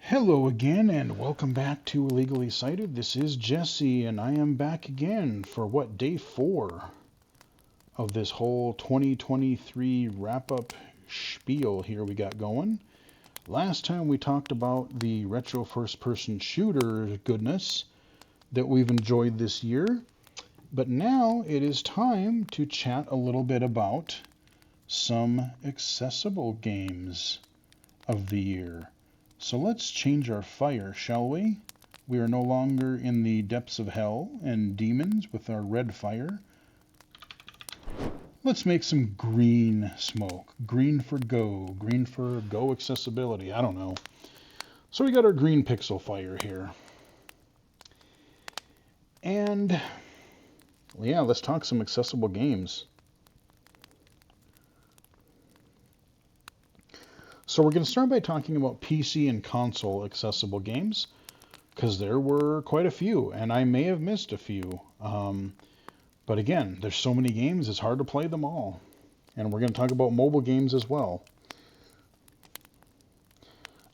Hello again, and welcome back to Illegally Cited. This is Jesse, and I am back again for day 4 of this whole 2023 wrap-up spiel here we got going. Last time we talked about the retro first-person shooter goodness that we've enjoyed this year, but now it is time to chat a little bit about some accessible games of the year. So let's change our fire, shall we? We are no longer in the depths of hell and demons with our red fire. Let's make some green smoke. Green for go accessibility. I don't know. So we got our green pixel fire here. And yeah, let's talk some accessible games. So we're going to start by talking about PC and console accessible games, because there were quite a few, and I may have missed a few. But again, there's so many games, it's hard to play them all. And we're going to talk about mobile games as well.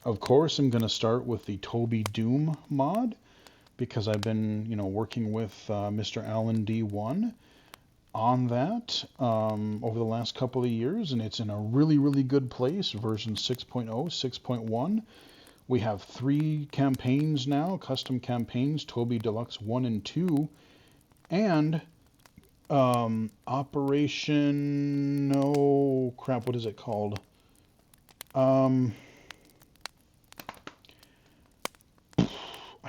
Of course, I'm going to start with the Toby Doom mod, because I've been, working with Mr. Alan D1 on that over the last couple of years, and it's in a really, really good place, version 6.0, 6.1. We have 3 campaigns now, custom campaigns, Toby Deluxe 1 and 2, and Operation, oh crap, what is it called? I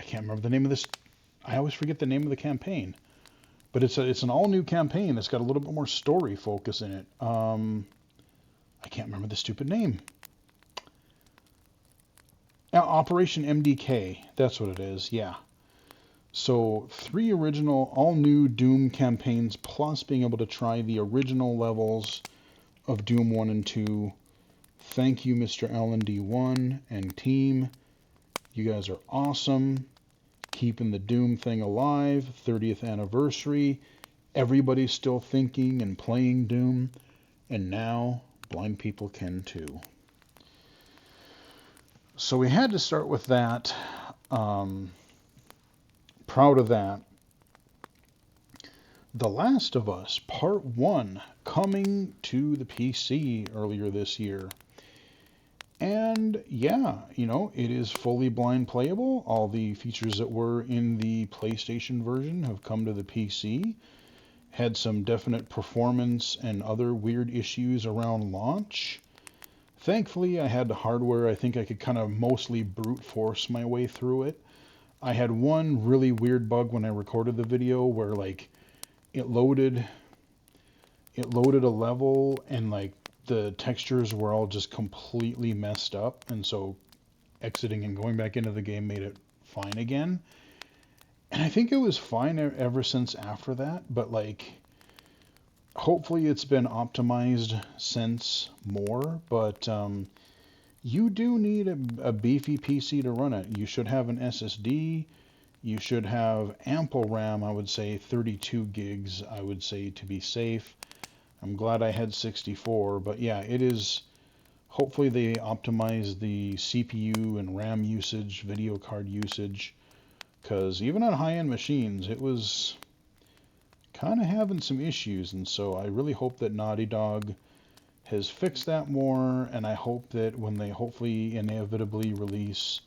can't remember the name of this. I always forget the name of the campaign. But it's an all-new campaign that's got a little bit more story focus in it. I can't remember the stupid name. Operation MDK, that's what it is, yeah. So 3 original, all-new Doom campaigns, plus being able to try the original levels of Doom 1 and 2. Thank you, Mr. Alan D1 and team. You guys are awesome. Keeping the Doom thing alive, 30th anniversary, everybody's still thinking and playing Doom, and now blind people can too. So we had to start with that. Proud of that. The Last of Us Part 1 coming to the PC earlier this year. And yeah, it is fully blind playable. All the features that were in the PlayStation version have come to the PC. Had some definite performance and other weird issues around launch. Thankfully, I had the hardware. I think I could kind of mostly brute force my way through it. I had one really weird bug when I recorded the video where it loaded a level and the textures were all just completely messed up, and so exiting and going back into the game made it fine again. And I think it was fine ever since after that, but hopefully it's been optimized since more. But you do need a beefy PC to run it. You should have an SSD. You should have ample RAM, I would say 32 gigs, I would say, to be safe. I'm glad I had 64, but yeah, it is, hopefully they optimize the CPU and RAM usage, video card usage, because even on high-end machines, it was kind of having some issues, and so I really hope that Naughty Dog has fixed that more, and I hope that when they hopefully inevitably release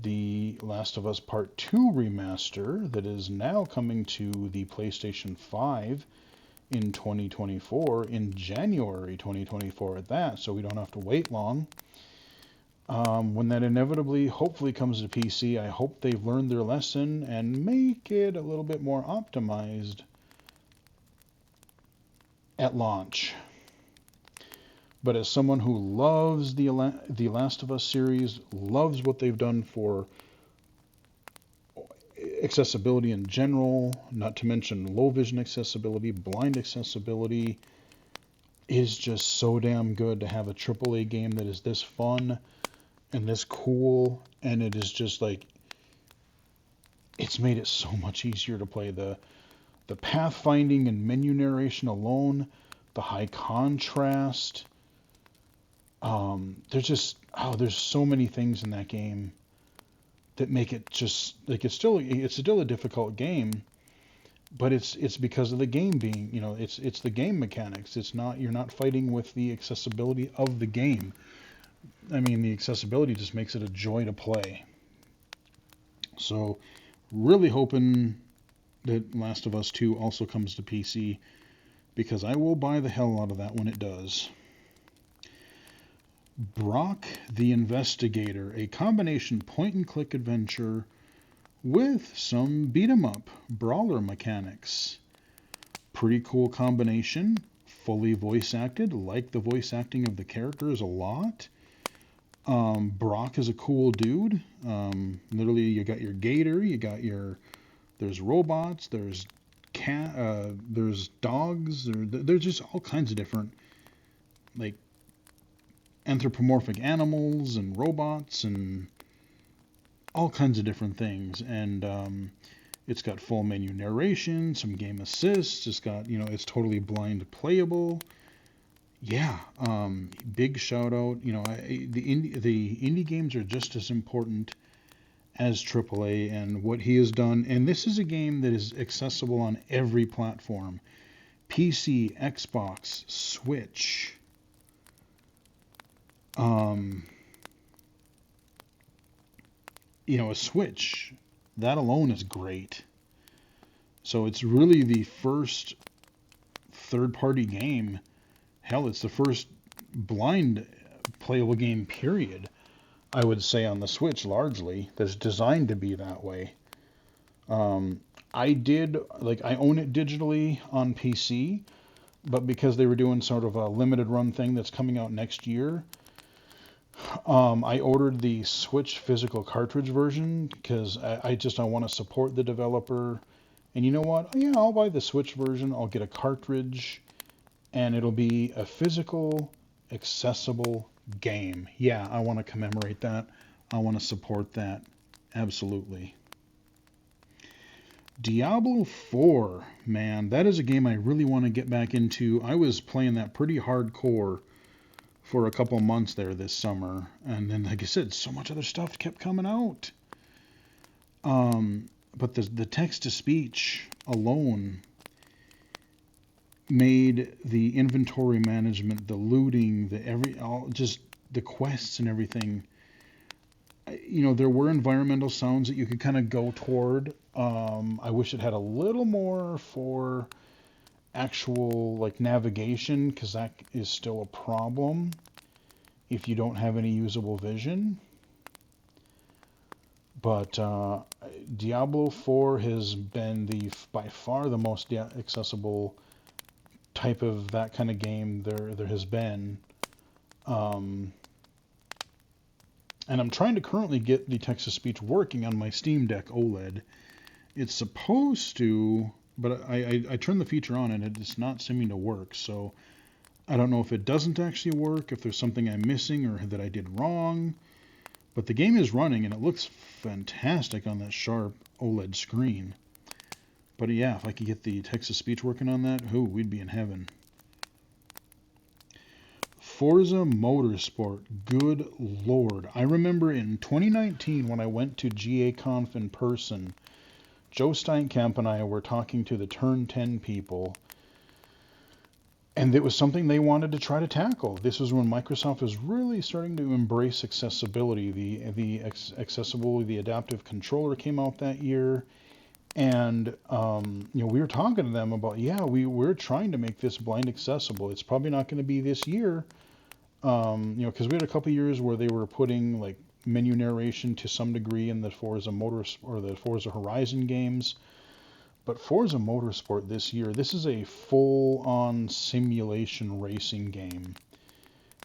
the Last of Us Part 2 remaster that is now coming to the PlayStation 5 in 2024, in January 2024 at that, so we don't have to wait long. When that inevitably, hopefully comes to PC, I hope they've learned their lesson and make it a little bit more optimized at launch. But as someone who loves the Last of Us series, loves what they've done for accessibility in general, not to mention low vision accessibility, blind accessibility, is just so damn good to have a AAA game that is this fun and this cool, and it is just it's made it so much easier to play. The pathfinding and menu narration alone, the high contrast, there's so many things in that game that make it just like it's still a difficult game, but it's because of the game being, it's the game mechanics. It's not You're not fighting with the accessibility of the game. I mean, the accessibility just makes it a joy to play. So, really hoping that Last of Us 2 also comes to PC, because I will buy the hell out of that when it does. Brock the Investigator, a combination point and click adventure with some beat 'em up brawler mechanics. Pretty cool combination. Fully voice acted. Like the voice acting of the characters a lot. Brock is a cool dude. Literally, you got your gator, there's robots, there's there's dogs, there's just all kinds of different, like, anthropomorphic animals and robots and all kinds of different things. And it's got full menu narration, some game assists. It's got, it's totally blind playable. Yeah, big shout out. The indie games are just as important as AAA, and what he has done. And this is a game that is accessible on every platform: PC, Xbox, Switch. A Switch, that alone is great. So it's really the first third-party game. Hell, it's the first blind playable game, period, I would say, on the Switch, largely, that's designed to be that way. I own it digitally on PC, but because they were doing sort of a limited run thing that's coming out next year, I ordered the Switch physical cartridge version because I want to support the developer. And you know what? Yeah, I'll buy the Switch version. I'll get a cartridge, and it'll be a physical, accessible game. Yeah, I want to commemorate that. I want to support that. Absolutely. Diablo 4, man, that is a game I really want to get back into. I was playing that pretty hardcore for a couple months there this summer, and then, like I said, so much other stuff kept coming out. But the text to speech alone made the inventory management, the looting, just the quests and everything. There were environmental sounds that you could kind of go toward. I wish it had a little more for actual, like, navigation, because that is still a problem if you don't have any usable vision. But Diablo 4 has been by far the most accessible type of that kind of game there has been. And I'm trying to currently get the text-to-speech working on my Steam Deck OLED. It's supposed to, but I turned the feature on and it's not seeming to work. So I don't know if it doesn't actually work, if there's something I'm missing or that I did wrong. But the game is running and it looks fantastic on that sharp OLED screen. But yeah, if I could get the text-to-speech working on that, we'd be in heaven. Forza Motorsport, good lord. I remember in 2019 when I went to GA Conf in person, Joe Steinkamp and I were talking to the Turn 10 people, and it was something they wanted to try to tackle. This was when Microsoft was really starting to embrace accessibility. The adaptive controller came out that year, and we were talking to them about, we're trying to make this blind accessible. It's probably not going to be this year, because we had a couple years where they were putting, like, menu narration to some degree in the Forza Horizon games. But Forza Motorsport this year, this is a full-on simulation racing game.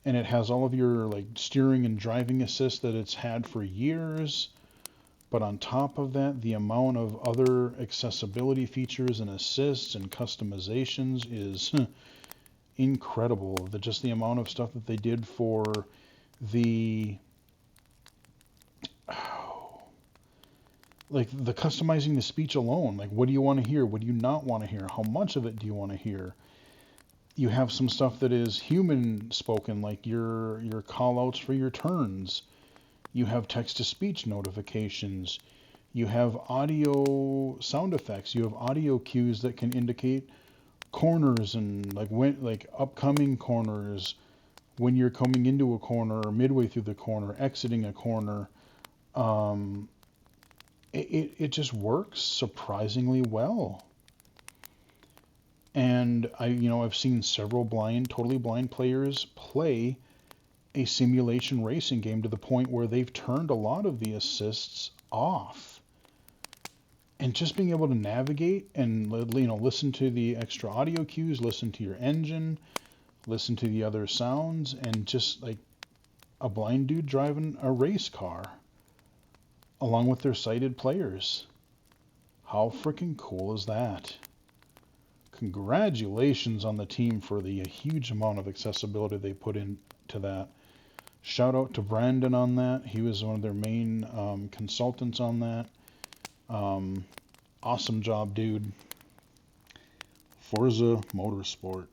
And it has all of your, like, steering and driving assist that it's had for years. But on top of that, the amount of other accessibility features and assists and customizations is incredible. Just the amount of stuff that they did for the customizing the speech alone. Like, what do you want to hear? What do you not want to hear? How much of it do you want to hear? You have some stuff that is human spoken, like your call outs for your turns. You have text-to-speech notifications. You have audio sound effects. You have audio cues that can indicate corners and like upcoming corners, when you're coming into a corner or midway through the corner, exiting a corner. Um, it just works surprisingly well. And I've seen several totally blind players play a simulation racing game to the point where they've turned a lot of the assists off. And just being able to navigate and listen to the extra audio cues, listen to your engine, listen to the other sounds, and just like a blind dude driving a race car along with their sighted players. How freaking cool is that? Congratulations on the team for the huge amount of accessibility they put into that. Shout out to Brandon on that. He was one of their main consultants on that. Awesome job, dude. Forza Motorsport.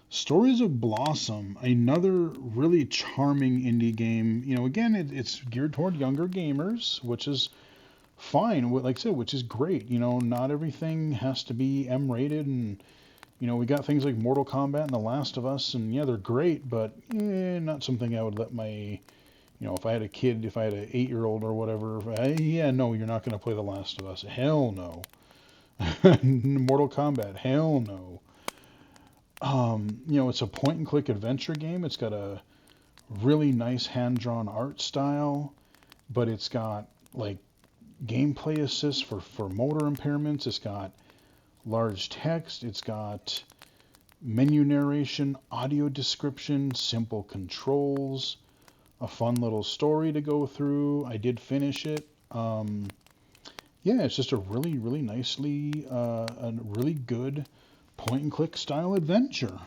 Stories of Blossom, another really charming indie game. Again, it's geared toward younger gamers, which is fine. Like I said, which is great. Not everything has to be M-rated, and we got things like Mortal Kombat and The Last of Us, and yeah, they're great, but not something I would let my, if I had a kid, if I had an 8-year-old or whatever, no, you're not going to play The Last of Us. Hell no. Mortal Kombat, hell no. It's a point and click adventure game. It's got a really nice hand-drawn art style, but it's got like gameplay assists for motor impairments. It's got large text. It's got menu narration, audio description, simple controls, a fun little story to go through. I did finish it. Yeah, it's just a really, really nicely, a really good point and click style adventure.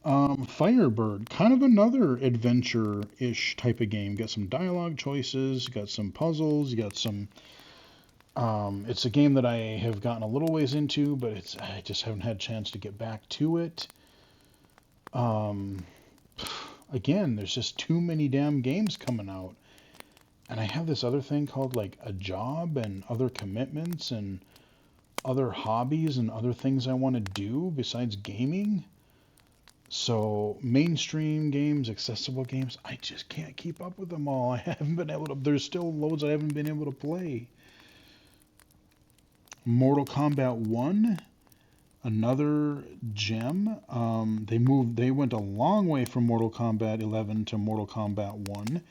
Firebird, kind of another adventure-ish type of game. Got some dialogue choices, got some puzzles, you got some. It's a game that I have gotten a little ways into, but I just haven't had a chance to get back to it. Again, there's just too many damn games coming out. And I have this other thing called like a job and other commitments and other hobbies and other things I want to do besides gaming. So mainstream games, accessible games, I just can't keep up with them all. I haven't been able to, there's still loads I haven't been able to play. Mortal Kombat 1, another gem. They went a long way from Mortal Kombat 11 to Mortal Kombat 1.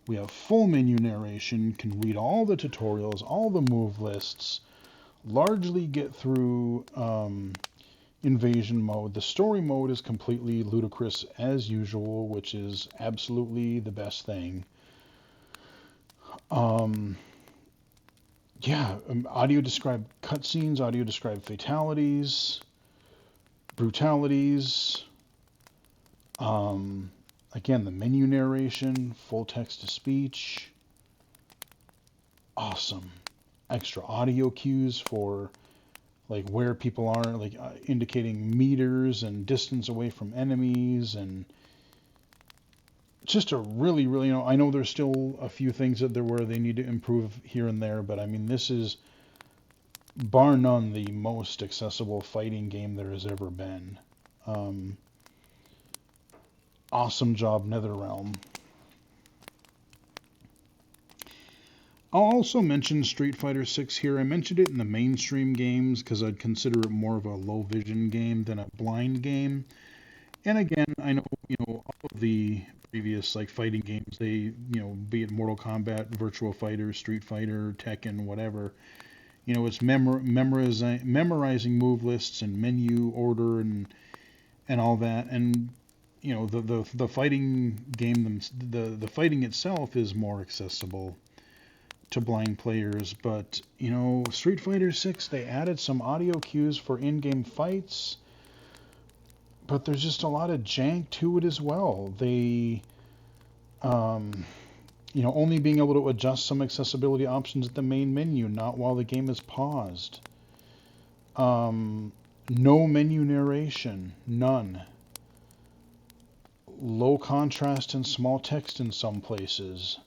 We have full menu narration, can read all the tutorials, all the move lists, largely get through invasion mode. The story mode is completely ludicrous as usual, which is absolutely the best thing. Audio described cutscenes, audio described fatalities, brutalities. Again, the menu narration, full text to speech. Awesome. Extra audio cues for like where people are, like indicating meters and distance away from enemies, and just a really, really, I know there's still a few things that there were they need to improve here and there, but I mean, this is bar none the most accessible fighting game there has ever been. Awesome job, NetherRealm. I'll also mention Street Fighter 6 here. I mentioned it in the mainstream games because I'd consider it more of a low vision game than a blind game. And again, I know, all of the previous like fighting games, they, be it Mortal Kombat, Virtua Fighter, Street Fighter, Tekken, whatever, it's memorizing move lists and menu order and all that. And the fighting game, the fighting itself is more accessible to blind players, but Street Fighter 6, they added some audio cues for in-game fights, but there's just a lot of jank to it as well. They only being able to adjust some accessibility options at the main menu, not while the game is paused. No menu narration, none. low contrast and small text in some places.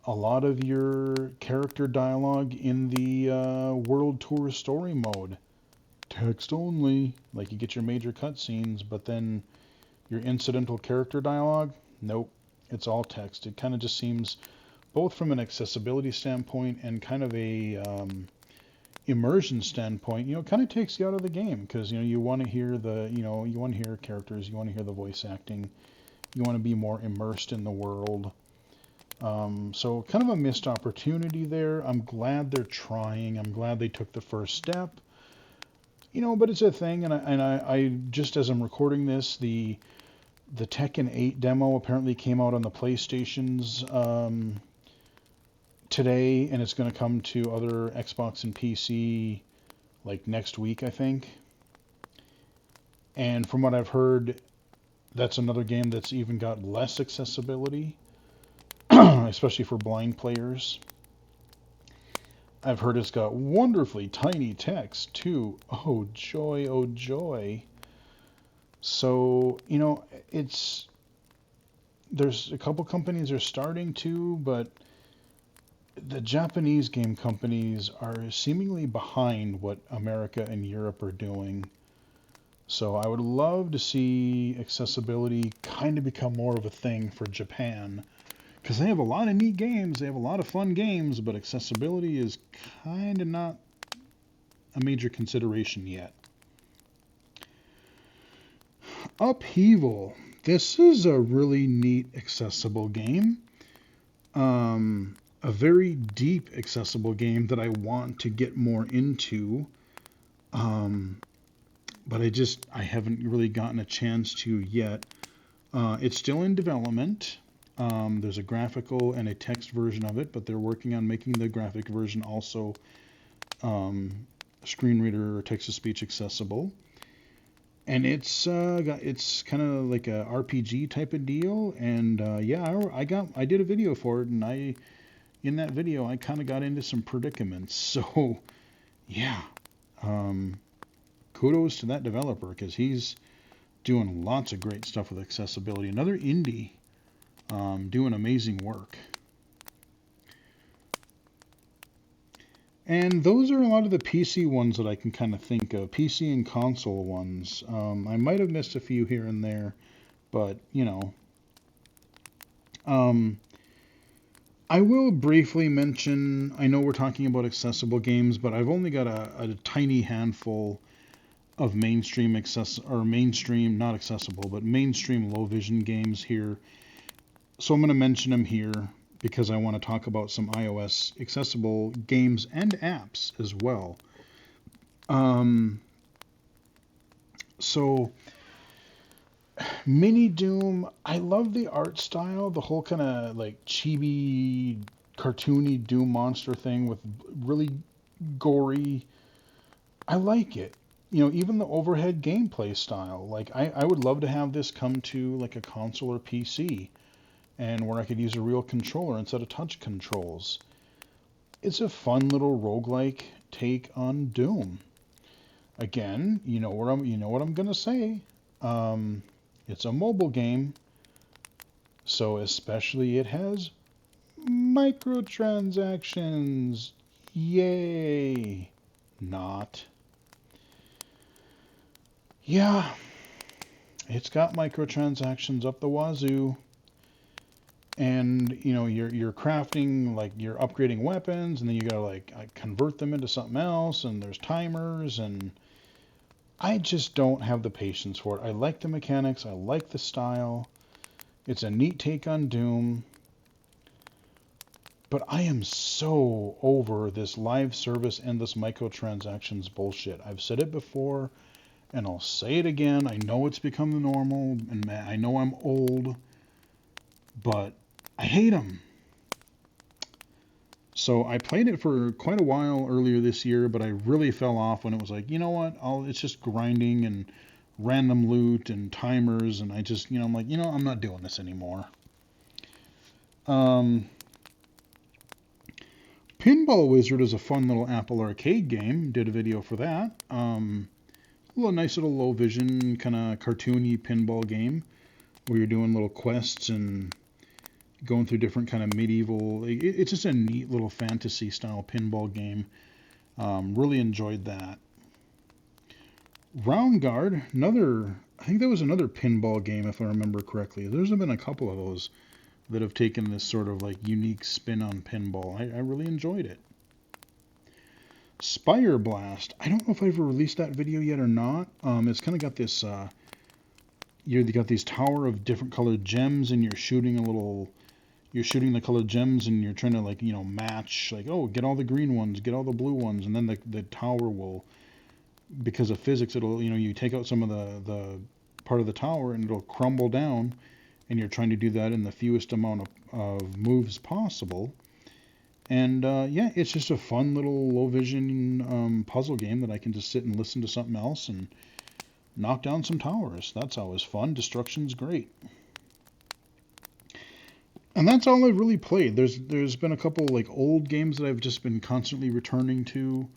A lot of your character dialogue in the World Tour story mode, text only. Like you get your major cutscenes, but then your incidental character dialogue, nope, it's all text. It kind of just seems, both from an accessibility standpoint and kind of a immersion standpoint, it kind of takes you out of the game because you want to hear you want to hear characters, you want to hear the voice acting, you want to be more immersed in the world. So kind of a missed opportunity there. I'm glad they're trying. I'm glad they took the first step. But it's a thing, and I just as I'm recording this, the Tekken 8 demo apparently came out on the PlayStations today, and it's going to come to other Xbox and PC like next week, I think. And from what I've heard, that's another game that's even got less accessibility, especially for blind players. I've heard it's got wonderfully tiny text too. Oh joy, oh joy. So, there's a couple companies are starting to, but the Japanese game companies are seemingly behind what America and Europe are doing. So I would love to see accessibility kind of become more of a thing for Japan, because they have a lot of neat games, they have a lot of fun games, but accessibility is kind of not a major consideration yet. Upheaval. This is a really neat accessible game. A very deep accessible game that I want to get more into. But I haven't really gotten a chance to yet. It's still in development. There's a graphical and a text version of it, but they're working on making the graphic version also screen reader or text-to-speech accessible. And it's kind of like a RPG type of deal. And I did a video for it, and in that video I kind of got into some predicaments. So yeah, kudos to that developer because he's doing lots of great stuff with accessibility. Another indie doing amazing work. And those are a lot of the PC ones that I can kind of think of, PC and console ones. I might have missed a few here and there, but I will briefly mention, I know we're talking about accessible games, but I've only got a tiny handful of mainstream not accessible, but mainstream low vision games here. So I'm going to mention them here because I want to talk about some iOS accessible games and apps as well. So Mini Doom, I love the art style, the whole kind of like chibi, cartoony Doom monster thing with really gory. I like it. Even the overhead gameplay style. Like I would love to have this come to like a console or PC, and where I could use a real controller instead of touch controls. It's a fun little roguelike take on Doom. Again, you know what I'm gonna say. It's a mobile game, so especially it has microtransactions. Yay! Not. Yeah, it's got microtransactions up the wazoo. And you're crafting, like you're upgrading weapons, and then you gotta like convert them into something else, and there's timers, and I just don't have the patience for it. I like the mechanics, I like the style. It's a neat take on Doom. But I am so over this live service and this microtransactions bullshit. I've said it before, and I'll say it again. I know it's become the normal, and I know I'm old, but I hate them. So I played it for quite a while earlier this year, but I really fell off when it was like, you know what? It's just grinding and random loot and timers, and I just, I'm like, I'm not doing this anymore. Pinball Wizard is a fun little Apple Arcade game. Did a video for that. A nice little low vision, kind of cartoony pinball game where you're doing little quests and going through different kind of medieval. It's just a neat little fantasy style pinball game. Really enjoyed that. Round Guard, another. I think that was another pinball game if I remember correctly. There's been a couple of those that have taken this sort of like unique spin on pinball. I really enjoyed it. Spire Blast. I don't know if I've ever released that video yet or not. It's kind of got this. You got these tower of different colored gems, and you're shooting a little. You're shooting the colored gems, and you're trying to like match like, oh, get all the green ones, get all the blue ones, and then the tower will, because of physics, it'll you take out some of the part of the tower and it'll crumble down, and you're trying to do that in the fewest amount of moves possible. And yeah, it's just a fun little low vision puzzle game that I can just sit and listen to something else and knock down some towers. That's always fun. Destruction's great. And that's all I've really played. There's been a couple like old games that I've just been constantly returning to.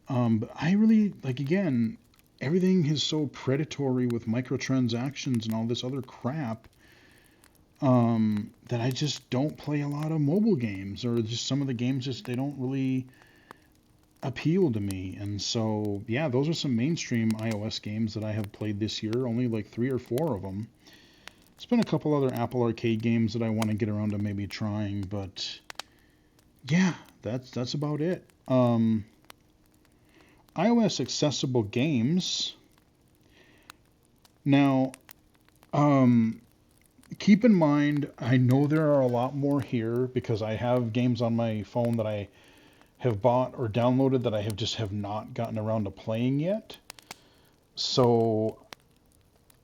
But I really again, everything is so predatory with microtransactions and all this other crap. That I just don't play a lot of mobile games, or just some of the games they don't really appeal to me. And so, yeah, those are some mainstream iOS games that I have played this year, only like 3 or 4 of them. There's been a couple other Apple Arcade games that I want to get around to maybe trying, but yeah, that's about it. iOS accessible games. Now, keep in mind, I know there are a lot more here because I have games on my phone that I have bought or downloaded that I have not gotten around to playing yet. So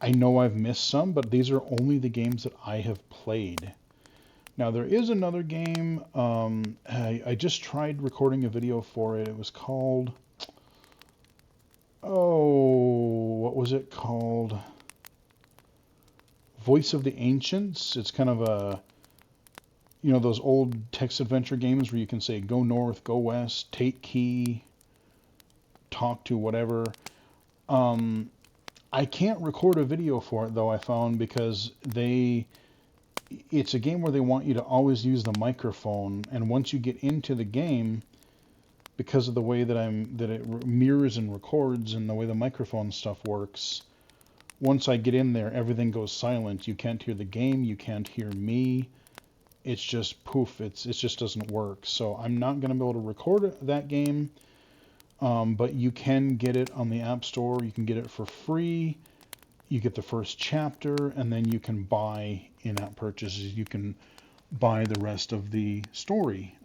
I know I've missed some, but these are only the games that I have played. Now there is another game. I just tried recording a video for it. It was called, what was it called? Voice of the Ancients. It's kind of a, those old text adventure games where you can say go north, go west, take key, talk to whatever. I can't record a video for it though, I found, because it's a game where they want you to always use the microphone, and once you get into the game, because of the way that it mirrors and records and the way the microphone stuff works, once I get in there, everything goes silent. You can't hear the game. You can't hear me. It's just poof. It just doesn't work. So I'm not going to be able to record that game. But you can get it on the App Store. You can get it for free. You get the first chapter, and then you can buy in-app purchases. You can buy the rest of the story.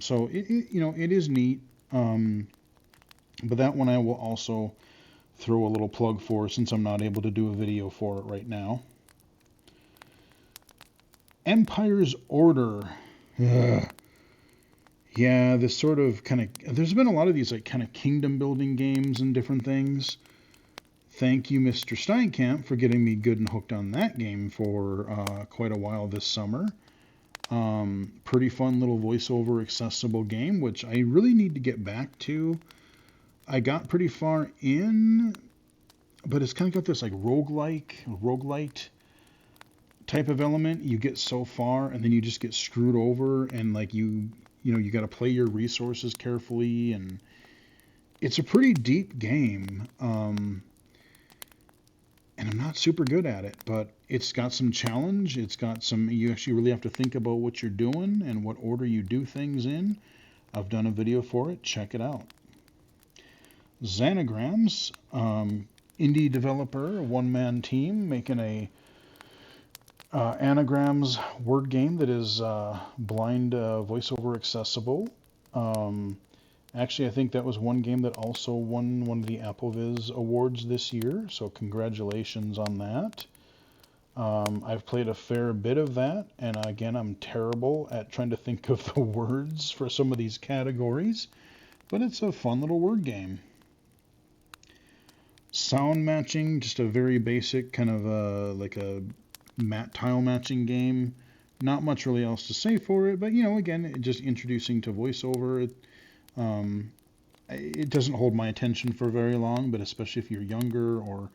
So it is neat. But that one I will also throw a little plug for, since I'm not able to do a video for it right now. Empire's Order. Ugh. Yeah, this sort of there's been a lot of these like kind of kingdom building games and different things. Thank you, Mr. Steinkamp, for getting me good and hooked on that game for quite a while this summer. Pretty fun little voiceover accessible game, which I really need to get back to. I got pretty far in, but it's kind of got this like roguelite type of element. You get so far and then you just get screwed over, and like you got to play your resources carefully, and it's a pretty deep game. And I'm not super good at it, but it's got some challenge. It's got some, you actually really have to think about what you're doing and what order you do things in. I've done a video for it. Check it out. Xanagrams, indie developer, a one-man team making a anagrams word game that is blind voiceover accessible. Actually, I think that was one game that also won one of the AppleVis awards this year, so congratulations on that. I've played a fair bit of that, and again, I'm terrible at trying to think of the words for some of these categories, but it's a fun little word game. Sound matching, just a very basic kind of like a tile matching game. Not much really else to say for it, but again, just introducing to voiceover. It doesn't hold my attention for very long, but especially if you're younger or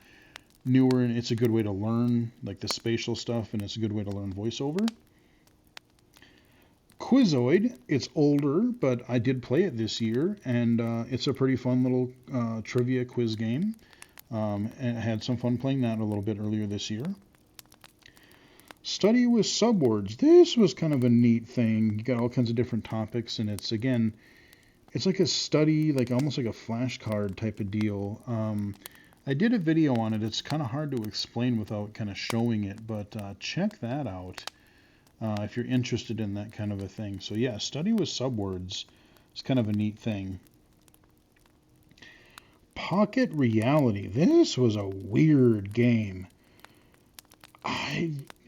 newer, and it's a good way to learn like the spatial stuff, and it's a good way to learn voiceover. Quizoid, it's older, but I did play it this year, and it's a pretty fun little trivia quiz game. And I had some fun playing that a little bit earlier this year. Study with subwords. This was kind of a neat thing. You got all kinds of different topics, and it's again, it's like a study, like almost like a flashcard type of deal. I did a video on it. It's kind of hard to explain without kind of showing it, but check that out if you're interested in that kind of a thing. So yeah, study with subwords. It's kind of a neat thing. Pocket Reality. This was a weird game.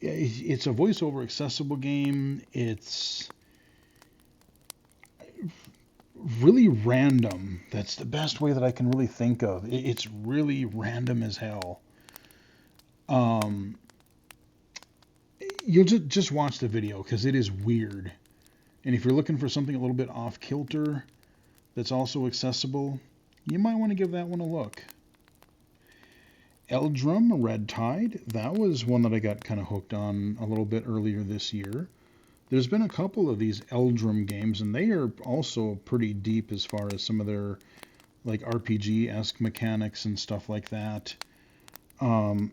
It's a voiceover accessible game. It's really random. That's the best way that I can really think of. It's really random as hell. You'll just watch the video because it is weird. And if you're looking for something a little bit off kilter that's also accessible, you might want to give that one a look. Eldrum Red Tide, that was one that I got kind of hooked on a little bit earlier this year. There's been a couple of these Eldrum games, and they are also pretty deep as far as some of their like RPG-esque mechanics and stuff like that. I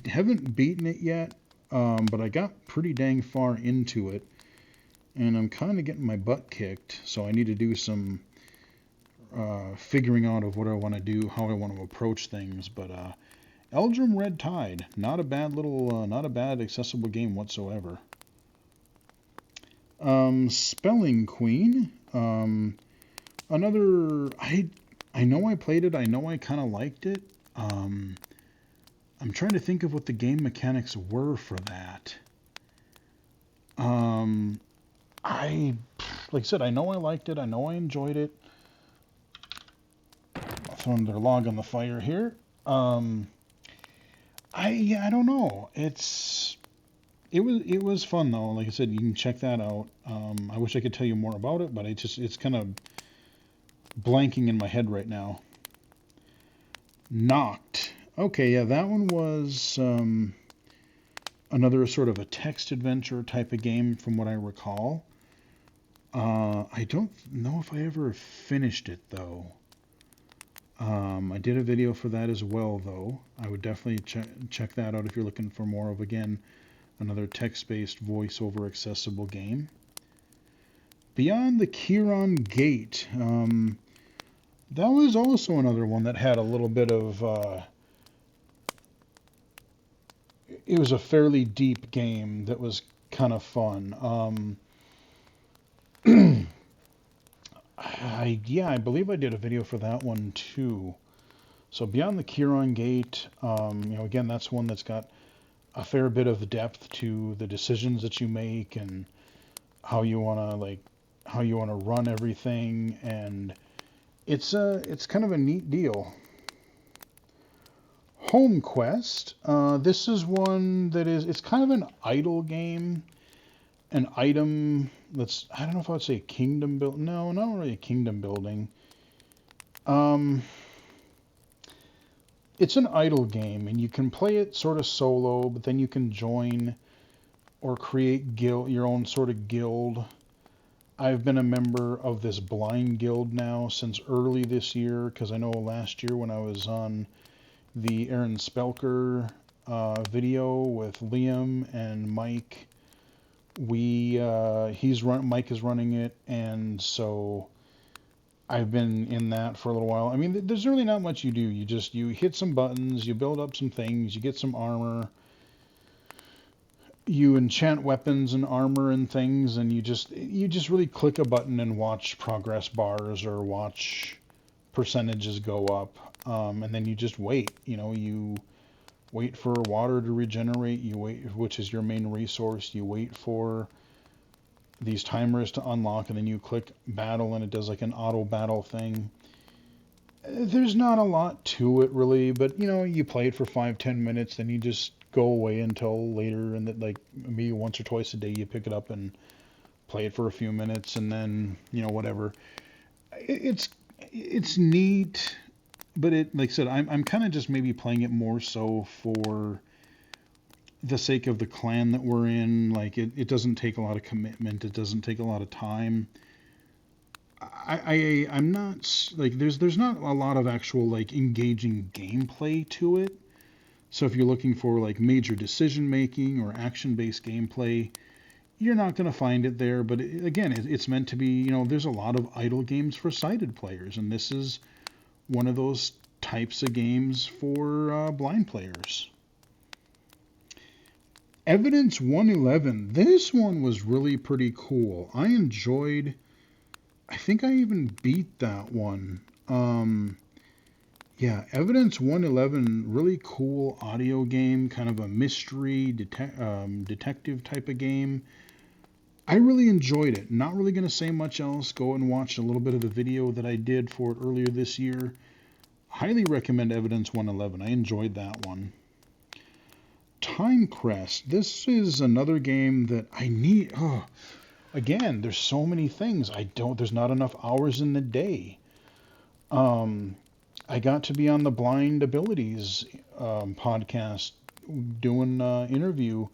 haven't beaten it yet, but I got pretty dang far into it, and I'm kind of getting my butt kicked, so I need to do some figuring out of what I want to do, how I want to approach things. But Eldrum Red Tide, not a bad little, not a bad accessible game whatsoever. Spelling Queen, another. I know I played it. I know I kind of liked it. I'm trying to think of what the game mechanics were for that. Like I said, I know I liked it. I know I enjoyed it. I'll throw another log on the fire here. I don't know. It was fun though. Like I said, you can check that out. I wish I could tell you more about it, but it's kind of blanking in my head right now. Knocked. Okay, yeah, that one was another sort of a text adventure type of game from what I recall. I don't know if I ever finished it though. I did a video for that as well though. I would definitely check that out if you're looking for more of, again, another text-based voiceover accessible game. Beyond the Chiron Gate. That was also another one that had a little bit of it was a fairly deep game that was kind of fun. I believe I did a video for that one too. So Beyond the Chiron Gate, again, that's one that's got a fair bit of depth to the decisions that you make and how you want to run everything, and it's kind of a neat deal. Home Quest. This is one that it's kind of an idle game, an item that's, I don't know if I would say kingdom build. No, not really a kingdom building. It's an idle game, and you can play it sort of solo, but then you can join or create your own sort of guild. I've been a member of this blind guild now since early this year, because I know last year when I was on the Aaron Spelker video with Liam and Mike, Mike is running it, and so I've been in that for a little while. I mean, there's really not much you do. You hit some buttons, you build up some things, you get some armor, you enchant weapons and armor and things, and you just really click a button and watch progress bars or watch percentages go up, and then you just wait. You wait for water to regenerate. You wait, which is your main resource. You wait for these timers to unlock, and then you click battle, and it does like an auto battle thing. There's not a lot to it really, but you play it for 5-10 minutes, then you just go away until later, and that, like, maybe once or twice a day you pick it up and play it for a few minutes, and then whatever. It's neat. but it, like I said, I'm kind of just maybe playing it more so for the sake of the clan that we're in. Like it doesn't take a lot of commitment. It doesn't take a lot of time. I'm not like there's not a lot of actual like engaging gameplay to it. So if you're looking for like major decision making or action based gameplay, you're not going to find it there. But again, it's meant to be. There's a lot of idle games for sighted players, and this is one of those types of games for blind players. Evidence 111. This one was really pretty cool. I enjoyed. I think I even beat that one. Yeah, Evidence 111, really cool audio game, kind of a mystery detective type of game. I really enjoyed it. Not really going to say much else. Go and watch a little bit of the video that I did for it earlier this year. Highly recommend Evidence 111. I enjoyed that one. Time Crest. This is another game that I need. Oh, again, there's so many things. There's not enough hours in the day. I got to be on the Blind Abilities podcast doing an interview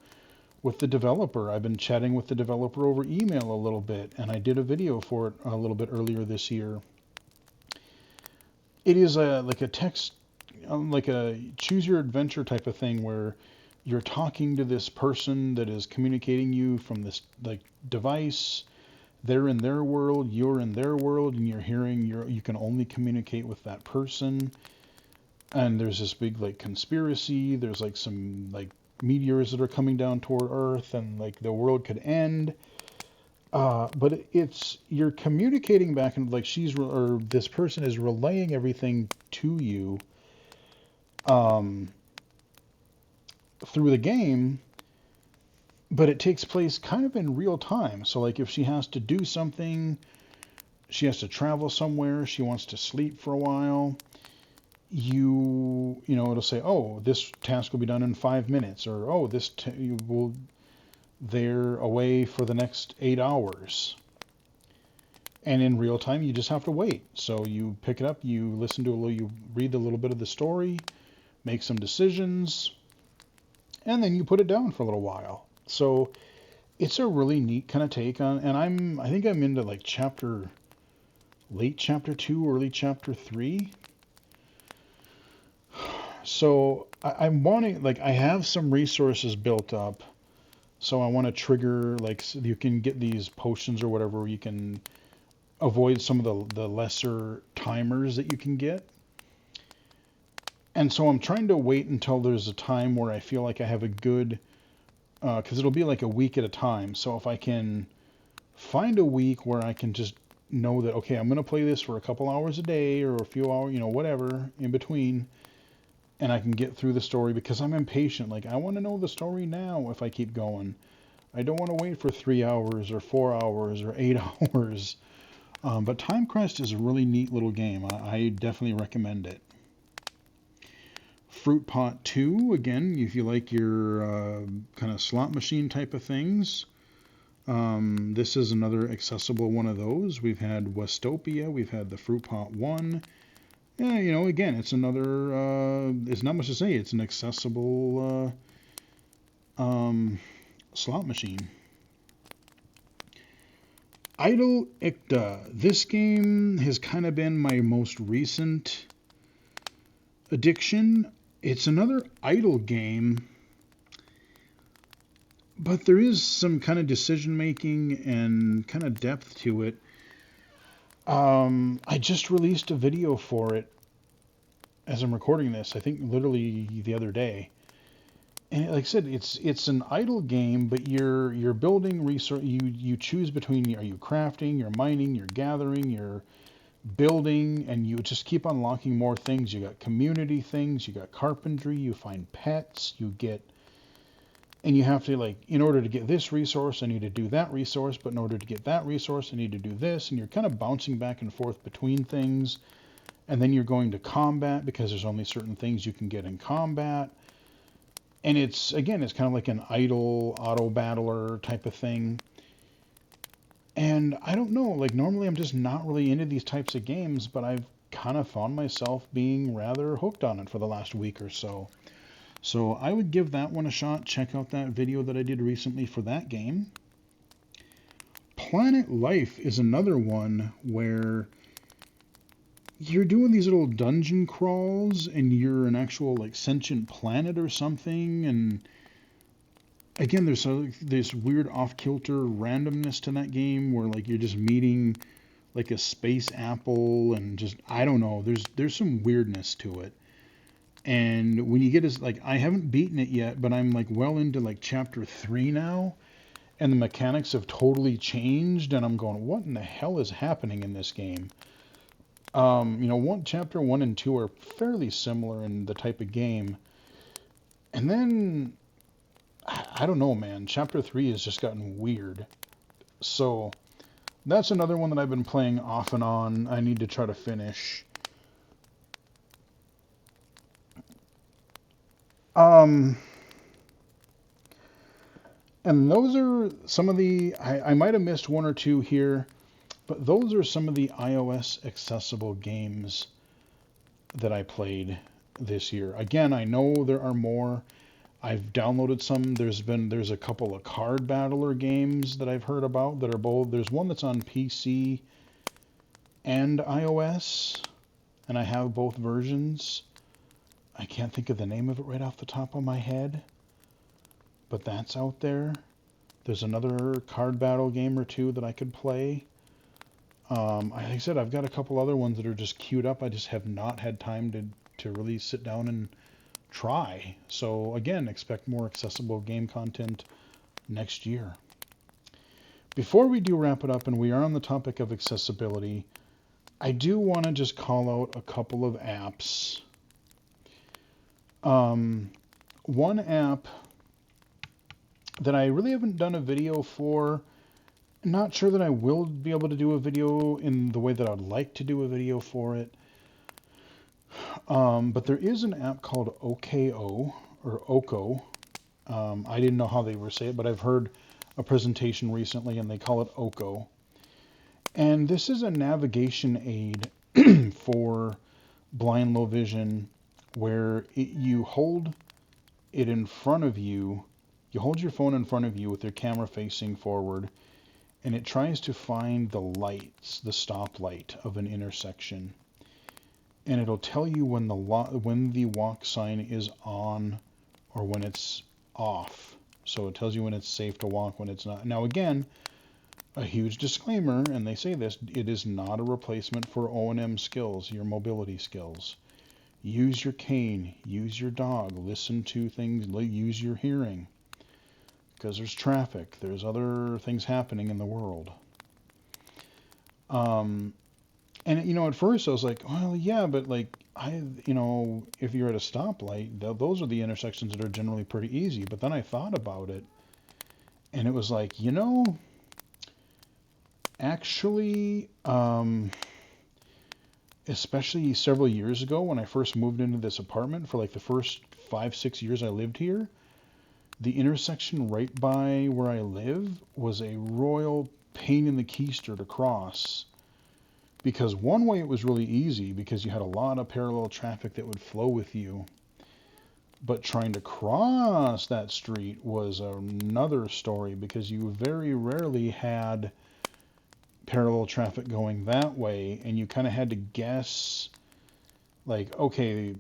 with the developer. I've been chatting with the developer over email a little bit, and I did a video for it a little bit earlier this year. It is like a text, like a choose your adventure type of thing where you're talking to this person that is communicating you from this like device. They're in their world, you're in their world, and you can only communicate with that person. And there's this big like conspiracy. There's like some like meteors that are coming down toward Earth, and like the world could end. But you're communicating back, and like or this person is relaying everything to you through the game, but it takes place kind of in real time. So like if she has to do something, she has to travel somewhere, she wants to sleep for a while, it'll say, oh, this task will be done in 5 minutes, or oh, they're away for the next 8 hours. And in real time, you just have to wait. So you pick it up, you read a little bit of the story, make some decisions, and then you put it down for a little while. So it's a really neat kind of take on, and I think I'm into like late chapter 2, early chapter 3. So I'm wanting, like, I have some resources built up. So I want to trigger, like, so you can get these potions or whatever, where you can avoid some of the lesser timers that you can get. And so I'm trying to wait until there's a time where I feel like I have a good, because it'll be like a week at a time. So if I can find a week where I can just know that, okay, I'm going to play this for a couple hours a day or a few hours, whatever in between, and I can get through the story, because I'm impatient. Like, I want to know the story now if I keep going. I don't want to wait for 3 hours or 4 hours or 8 hours. But Time Crest is a really neat little game. I definitely recommend it. Fruit Pot 2, again, if you like your kind of slot machine type of things. This is another accessible one of those. We've had Westopia, we've had the Fruit Pot 1. Yeah, again, it's another, it's not much to say. It's an accessible slot machine. Idle Icta. This game has kind of been my most recent addiction. It's another idle game, but there is some kind of decision making and kind of depth to it. I just released a video for it as I'm recording this, I think literally the other day. And like I said, it's an idle game, but you're building resource. You choose between, are you crafting, you're mining, you're gathering, you're building, and you just keep unlocking more things. You got community things, you got carpentry, you find pets, and you have to, like, in order to get this resource, I need to do that resource, but in order to get that resource, I need to do this, and you're kind of bouncing back and forth between things. And then you're going to combat, because there's only certain things you can get in combat. And it's kind of like an idle auto battler type of thing. And I don't know, like, normally I'm just not really into these types of games, but kind of found myself being rather hooked on it for the last week or so. So I would give that one a shot. Check out that video that I did recently for that game. Planet Life is another one where you're doing these little dungeon crawls and you're an actual like sentient planet or something. And again, there's this weird off-kilter randomness to that game where like you're just meeting like a space apple and just I don't know. There's some weirdness to it. And when you get as like I haven't beaten it yet, but I'm like well into like chapter 3 now, and the mechanics have totally changed, and I'm going, what in the hell is happening in this game? Chapter 1 and 2 are fairly similar in the type of game, and then I don't know, man. Chapter 3 has just gotten weird. So that's another one that I've been playing off and on. I need to try to finish. And those are some of the, I might have missed one or two here, but those are some of the iOS accessible games that I played this year. Again, I know there are more. I've downloaded some. There's a couple of card battler games that I've heard about that are both. There's one that's on PC and iOS, and I have both versions. I can't think of the name of it right off the top of my head, but that's out there. There's another card battle game or two that I could play. Like I said, I've got a couple other ones that are just queued up. I just have not had time to really sit down and try. So again, expect more accessible game content next year. Before we do wrap it up, and we are on the topic of accessibility, I do want to just call out a couple of apps. One app that I really haven't done a video for, not sure that I will be able to do a video in the way that I'd like to do a video for it. But there is an app called OKO, or Oko. I didn't know how they were saying it, but I've heard a presentation recently and they call it Oko. And this is a navigation aid for blind low vision where you hold it in front of you. You hold your phone in front of you with your camera facing forward, and it tries to find the lights, the stoplight of an intersection. And it'll tell you when the walk sign is on or when it's off. So it tells you when it's safe to walk, when it's not. Now again, a huge disclaimer, and they say this, it is not a replacement for O&M skills, your mobility skills. Use your cane, use your dog, listen to things, use your hearing. Because there's traffic, there's other things happening in the world. And at first I was like, well, yeah, but like if you're at a stoplight, those are the intersections that are generally pretty easy. But then I thought about it, and it was like, actually, especially several years ago when I first moved into this apartment, for like the first 5-6 years I lived here, the intersection right by where I live was a royal pain in the keister to cross. Because one way it was really easy because you had a lot of parallel traffic that would flow with you. But trying to cross that street was another story because you very rarely had parallel traffic going that way, and you kind of had to guess, like, okay,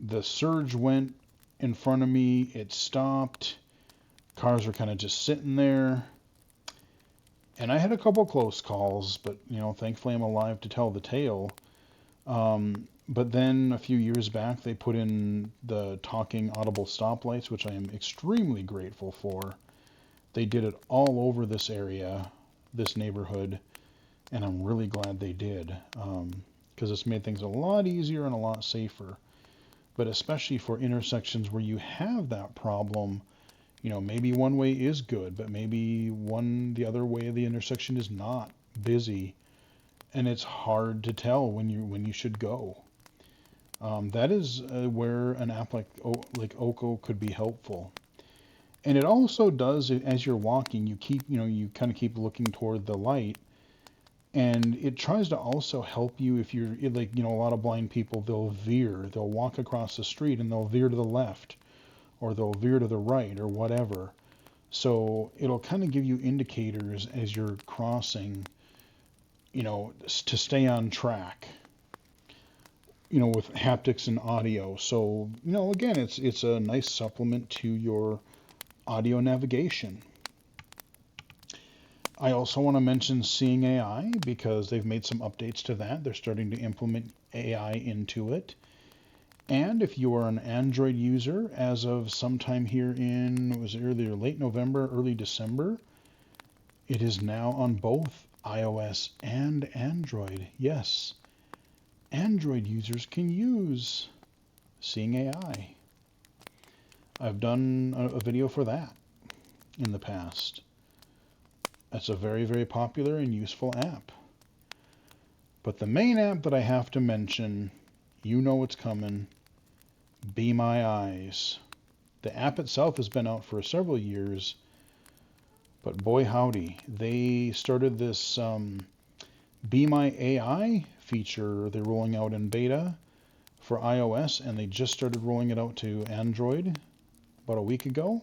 the surge went in front of me, it stopped, cars were kind of just sitting there. And I had a couple close calls, but, thankfully I'm alive to tell the tale. But then a few years back, they put in the talking audible stoplights, which I am extremely grateful for. They did it all over this area, this neighborhood, and I'm really glad they did, because it's made things a lot easier and a lot safer. But especially for intersections where you have that problem, maybe one way is good, but maybe the other way of the intersection is not busy, and it's hard to tell when you should go. That is where an app like Oko could be helpful. And it also does, as you're walking, you kind of keep looking toward the light, And it tries to also help you if you're like, a lot of blind people, they'll walk across the street and they'll veer to the left or they'll veer to the right or whatever. So it'll kind of give you indicators as you're crossing, to stay on track, with haptics and audio. So, again, it's a nice supplement to your audio navigation. I also want to mention Seeing AI because they've made some updates to that. They're starting to implement AI into it. And if you are an Android user, as of sometime here in, was it earlier, late November, early December, it is now on both iOS and Android. Yes, Android users can use Seeing AI. I've done a video for that in the past. That's a very, very popular and useful app. But the main app that I have to mention, it's coming, Be My Eyes. The app itself has been out for several years, but boy howdy, they started this Be My AI feature they're rolling out in beta for iOS, and they just started rolling it out to Android about a week ago.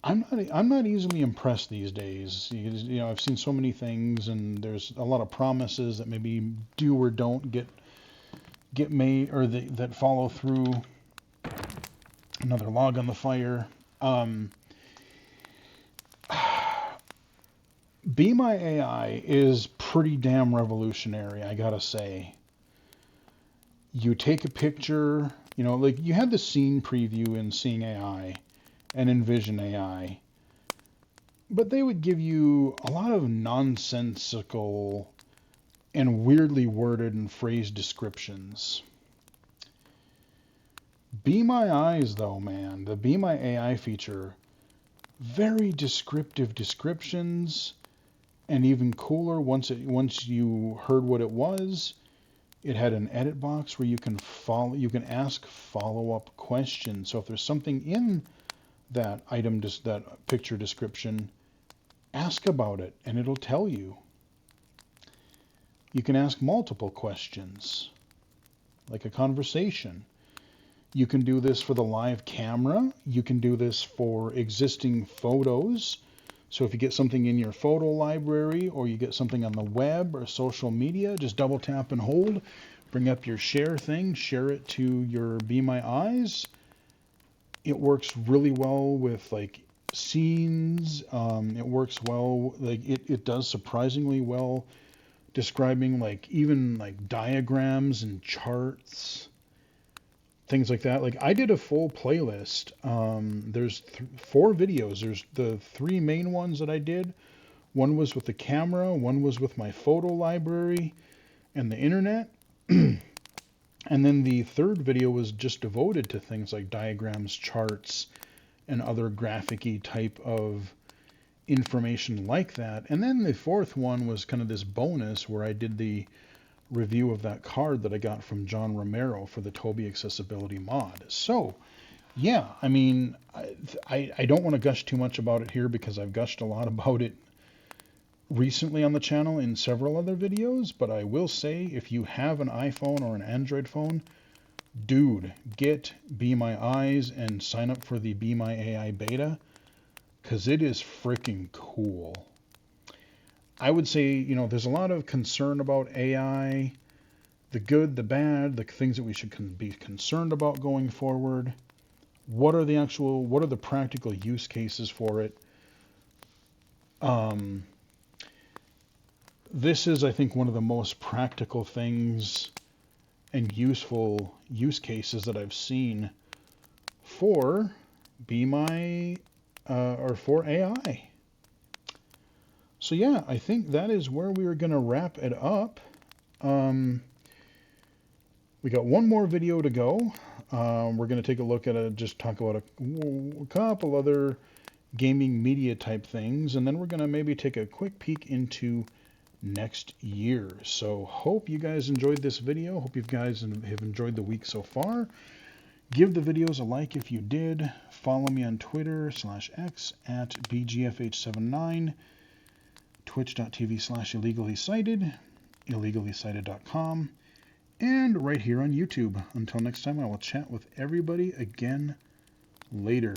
I'm not easily impressed these days. I've seen so many things, and there's a lot of promises that maybe do or don't get made, or that follow through. Another log on the fire. Be My AI is pretty damn revolutionary, I gotta say. You take a picture, like you had the scene preview in Seeing AI and Envision AI, but they would give you a lot of nonsensical and weirdly worded and phrased descriptions. Be My Eyes, though, man, the Be My AI feature, very descriptive descriptions, and even cooler once you heard what it was. It had an edit box where you can ask follow-up questions. So if there's something in that item, that picture description, ask about it and it'll tell you. You can ask multiple questions, like a conversation. You can do this for the live camera. You can do this for existing photos. So if you get something in your photo library or you get something on the web or social media, just double tap and hold, bring up your share thing, share it to your Be My Eyes. It works really well with like scenes. It works well, like it does surprisingly well describing like even like diagrams and charts, things like that. Like I did a full playlist. There's 4 videos. There's the 3 main ones that I did. One was with the camera, one was with my photo library and the internet. And then the third video was just devoted to things like diagrams, charts, and other graphic-y type of information like that. And then the fourth one was kind of this bonus where I did the review of that card that I got from John Romero for the Tobii Accessibility mod. So, yeah, I mean, I don't want to gush too much about it here because I've gushed a lot about it recently on the channel in several other videos, but I will say if you have an iPhone or an Android phone, dude, get Be My Eyes and sign up for the Be My AI beta because it is freaking cool. I would say, there's a lot of concern about AI, the good, the bad, the things that we should be concerned about going forward. What are the practical use cases for it? This is, I think, one of the most practical things and useful use cases that I've seen for for AI. So yeah, I think that is where we are going to wrap it up. We got one more video to go. We're going to take a look at just talk about a couple other gaming media type things, and then we're going to maybe take a quick peek into next year. So hope you guys enjoyed this video. Hope you guys have enjoyed the week so far. Give the videos a like if you did. Follow me on Twitter /X at BGFH79. twitch.tv/illegally-cited, illegally-cited.com, and right here on YouTube. Until next time, I will chat with everybody again later.